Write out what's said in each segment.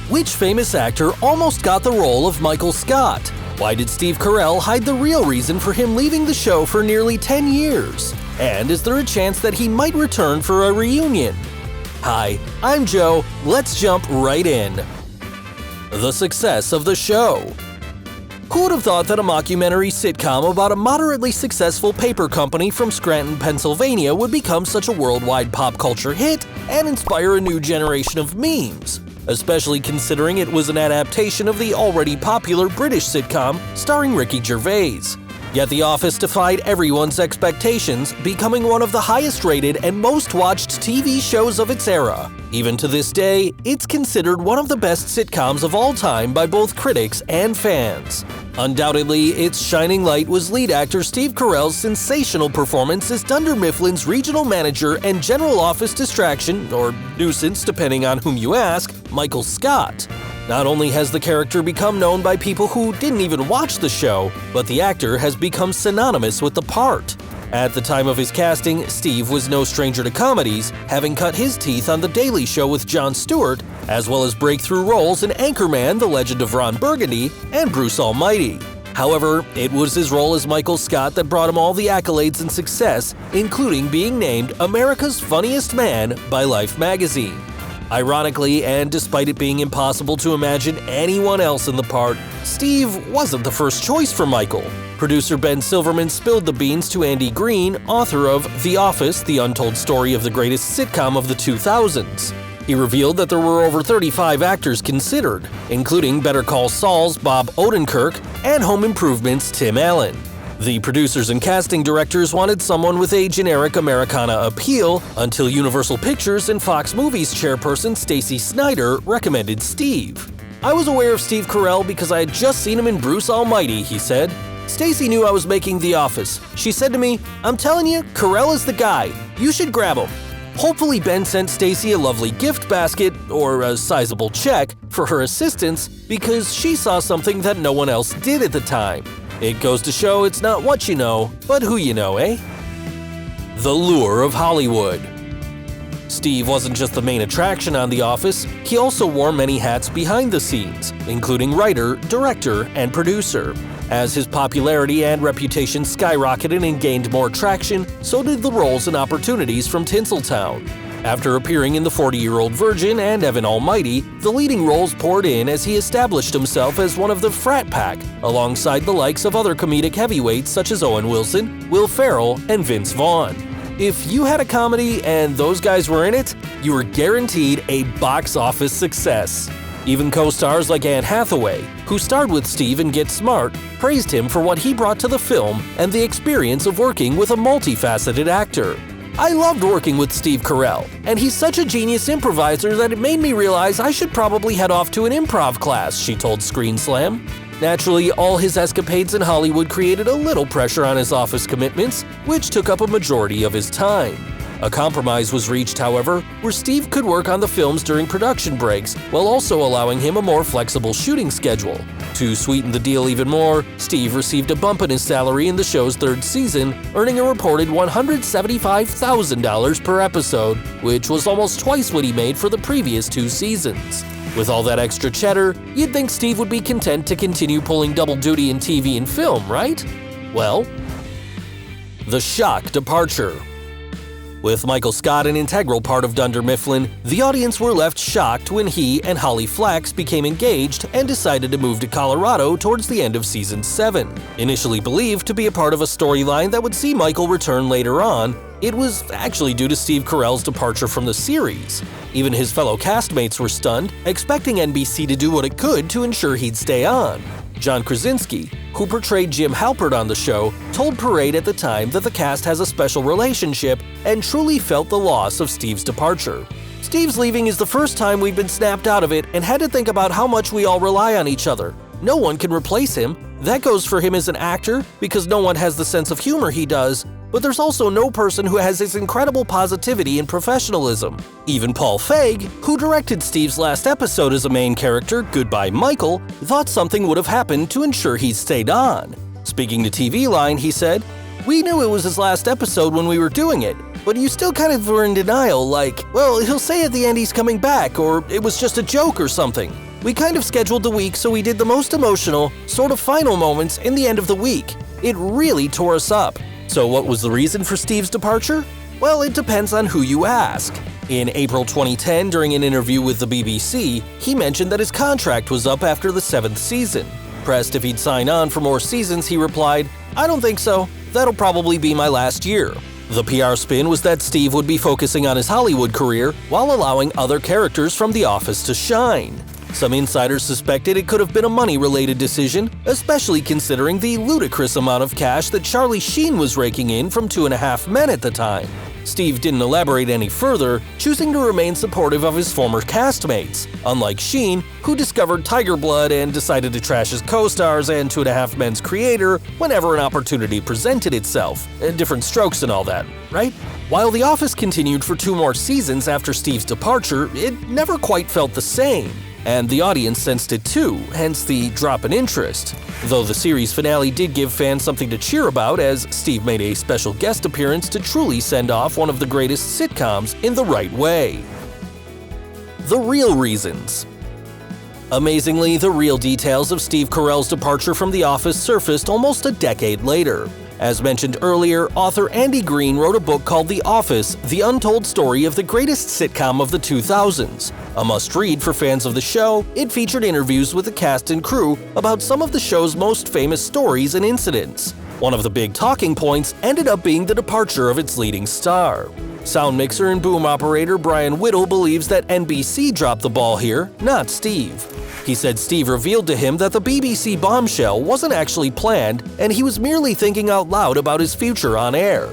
Which famous actor almost got the role of Michael Scott? Why did Steve Carell hide the real reason for him leaving the show for nearly 10 years? And is there a chance that he might return for a reunion? Hi, I'm Joe. Let's jump right in. The success of the show. Who would have thought that a mockumentary sitcom about a moderately successful paper company from Scranton, Pennsylvania would become such a worldwide pop culture hit and inspire a new generation of memes? Especially considering it was an adaptation of the already popular British sitcom starring Ricky Gervais. Yet The Office defied everyone's expectations, becoming one of the highest-rated and most-watched TV shows of its era. Even to this day, it's considered one of the best sitcoms of all time by both critics and fans. Undoubtedly, its shining light was lead actor Steve Carell's sensational performance as Dunder Mifflin's regional manager and general office distraction, or nuisance depending on whom you ask, Michael Scott. Not only has the character become known by people who didn't even watch the show, but the actor has become synonymous with the part. At the time of his casting, Steve was no stranger to comedies, having cut his teeth on The Daily Show with Jon Stewart, as well as breakthrough roles in Anchorman: The Legend of Ron Burgundy and Bruce Almighty. However, it was his role as Michael Scott that brought him all the accolades and success, including being named America's Funniest Man by Life magazine. Ironically, and despite it being impossible to imagine anyone else in the part, Steve wasn't the first choice for Michael. Producer Ben Silverman spilled the beans to Andy Green, author of The Office: The Untold Story of the Greatest Sitcom of the 2000s. He revealed that there were over 35 actors considered, including Better Call Saul's Bob Odenkirk and Home Improvement's Tim Allen. The producers and casting directors wanted someone with a generic Americana appeal until Universal Pictures and Fox Movies chairperson Stacey Snider recommended Steve. "I was aware of Steve Carell because I had just seen him in Bruce Almighty," he said. "Stacey knew I was making The Office. She said to me, 'I'm telling you, Carell is the guy. You should grab him.'" Hopefully Ben sent Stacey a lovely gift basket, or a sizable check, for her assistance because she saw something that no one else did at the time. It goes to show it's not what you know, but who you know, eh? The lure of Hollywood. Steve wasn't just the main attraction on The Office, he also wore many hats behind the scenes, including writer, director, and producer. As his popularity and reputation skyrocketed and gained more traction, so did the roles and opportunities from Tinseltown. After appearing in The 40-Year-Old Virgin and Evan Almighty, the leading roles poured in as he established himself as one of the frat pack, alongside the likes of other comedic heavyweights such as Owen Wilson, Will Ferrell, and Vince Vaughn. If you had a comedy and those guys were in it, you were guaranteed a box office success. Even co-stars like Anne Hathaway, who starred with Steve in Get Smart, praised him for what he brought to the film and the experience of working with a multifaceted actor. "I loved working with Steve Carell, and he's such a genius improviser that it made me realize I should probably head off to an improv class," she told Screen Slam. Naturally, all his escapades in Hollywood created a little pressure on his office commitments, which took up a majority of his time. A compromise was reached, however, where Steve could work on the films during production breaks, while also allowing him a more flexible shooting schedule. To sweeten the deal even more, Steve received a bump in his salary in the show's third season, earning a reported $175,000 per episode, which was almost twice what he made for the previous 2 seasons. With all that extra cheddar, you'd think Steve would be content to continue pulling double duty in TV and film, right? Well, the shock departure. With Michael Scott an integral part of Dunder Mifflin, the audience were left shocked when he and Holly Flax became engaged and decided to move to Colorado towards the end of Season 7. Initially believed to be a part of a storyline that would see Michael return later on, it was actually due to Steve Carell's departure from the series. Even his fellow castmates were stunned, expecting NBC to do what it could to ensure he'd stay on. John Krasinski, who portrayed Jim Halpert on the show, told Parade at the time that the cast has a special relationship and truly felt the loss of Steve's departure. "Steve's leaving is the first time we've been snapped out of it and had to think about how much we all rely on each other. No one can replace him. That goes for him as an actor, because no one has the sense of humor he does, but there's also no person who has his incredible positivity and professionalism. Even Paul Feig, who directed Steve's last episode as a main character, Goodbye Michael, thought something would have happened to ensure he stayed on. Speaking to TV Line, he said, "We knew it was his last episode when we were doing it, but you still kind of were in denial, like, well, he'll say at the end he's coming back, or it was just a joke or something. We kind of scheduled the week so we did the most emotional, sort of final moments in the end of the week. It really tore us up. So what was the reason for Steve's departure? Well, it depends on who you ask. In April 2010, during an interview with the BBC, he mentioned that his contract was up after the 7th season. Pressed if he'd sign on for more seasons, he replied, "I don't think so. That'll probably be my last year." The PR spin was that Steve would be focusing on his Hollywood career while allowing other characters from The Office to shine. Some insiders suspected it could have been a money-related decision, especially considering the ludicrous amount of cash that Charlie Sheen was raking in from 2.5 Men at the time. Steve didn't elaborate any further, choosing to remain supportive of his former castmates, unlike Sheen, who discovered Tiger Blood and decided to trash his co-stars and 2.5 Men's creator whenever an opportunity presented itself. Different strokes and all that, right? While The Office continued for 2 more seasons after Steve's departure, it never quite felt the same. And the audience sensed it too, hence the drop in interest. Though the series finale did give fans something to cheer about, as Steve made a special guest appearance to truly send off one of the greatest sitcoms in the right way. The real reasons. Amazingly, the real details of Steve Carell's departure from The Office surfaced almost a decade later. As mentioned earlier, author Andy Green wrote a book called The Office: The Untold Story of the Greatest Sitcom of the 2000s. A must-read for fans of the show, it featured interviews with the cast and crew about some of the show's most famous stories and incidents. One of the big talking points ended up being the departure of its leading star. Sound mixer and boom operator Brian Whittle believes that NBC dropped the ball here, not Steve. He said Steve revealed to him that the BBC bombshell wasn't actually planned and he was merely thinking out loud about his future on air.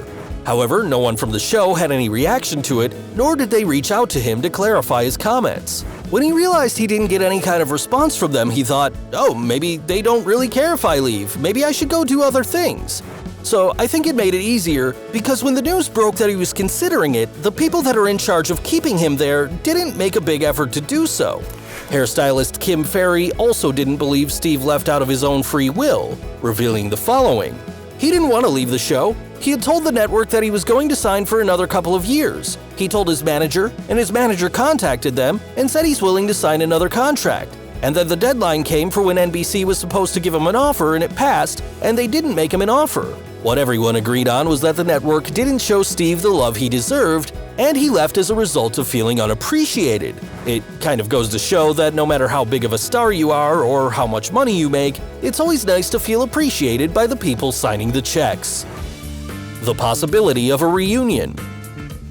However, no one from the show had any reaction to it, nor did they reach out to him to clarify his comments. When he realized he didn't get any kind of response from them, he thought, oh, maybe they don't really care if I leave, maybe I should go do other things. So I think it made it easier, because when the news broke that he was considering it, the people that are in charge of keeping him there didn't make a big effort to do so. Hairstylist Kim Ferry also didn't believe Steve left out of his own free will, revealing the following. He didn't want to leave the show. He had told the network that he was going to sign for another couple of years. He told his manager, and his manager contacted them and said he's willing to sign another contract. And then the deadline came for when NBC was supposed to give him an offer, and it passed, and they didn't make him an offer. What everyone agreed on was that the network didn't show Steve the love he deserved, and he left as a result of feeling unappreciated. It kind of goes to show that no matter how big of a star you are or how much money you make, it's always nice to feel appreciated by the people signing the checks. The possibility of a reunion.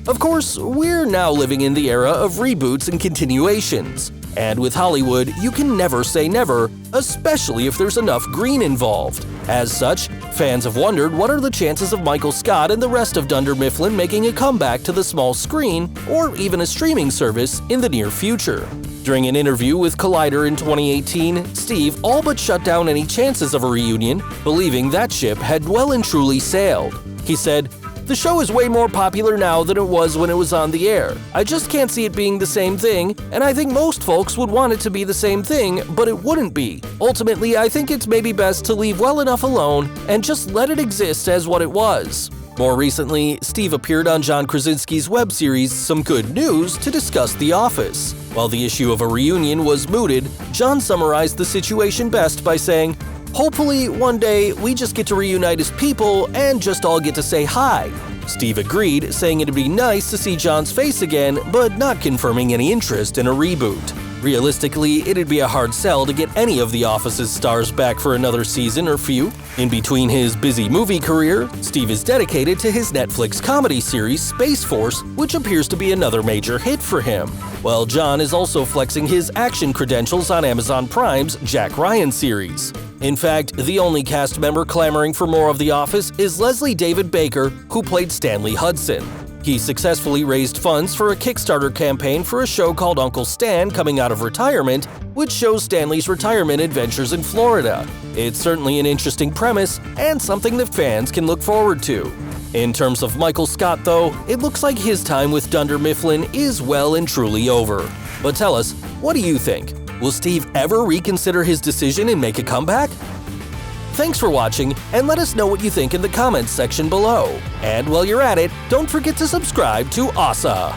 Of course, we're now living in the era of reboots and continuations. And with Hollywood, you can never say never, especially if there's enough green involved. As such, fans have wondered what are the chances of Michael Scott and the rest of Dunder Mifflin making a comeback to the small screen, or even a streaming service, in the near future. During an interview with Collider in 2018, Steve all but shut down any chances of a reunion, believing that ship had well and truly sailed. He said, "The show is way more popular now than it was when it was on the air. I just can't see it being the same thing, and I think most folks would want it to be the same thing, but it wouldn't be. Ultimately, I think it's maybe best to leave well enough alone and just let it exist as what it was." More recently, Steve appeared on John Krasinski's web series Some Good News to discuss The Office. While the issue of a reunion was mooted, John summarized the situation best by saying, "Hopefully, one day, we just get to reunite as people and just all get to say hi." Steve agreed, saying it'd be nice to see John's face again, but not confirming any interest in a reboot. Realistically, it'd be a hard sell to get any of The Office's stars back for another season or few. In between his busy movie career, Steve is dedicated to his Netflix comedy series Space Force, which appears to be another major hit for him. While John is also flexing his action credentials on Amazon Prime's Jack Ryan series. In fact, the only cast member clamoring for more of The Office is Leslie David Baker, who played Stanley Hudson. He successfully raised funds for a Kickstarter campaign for a show called Uncle Stan coming out of retirement, which shows Stanley's retirement adventures in Florida. It's certainly an interesting premise and something that fans can look forward to. In terms of Michael Scott, though, it looks like his time with Dunder Mifflin is well and truly over. But tell us, what do you think? Will Steve ever reconsider his decision and make a comeback? Thanks for watching, and let us know what you think in the comments section below. And while you're at it, don't forget to subscribe to OSSA.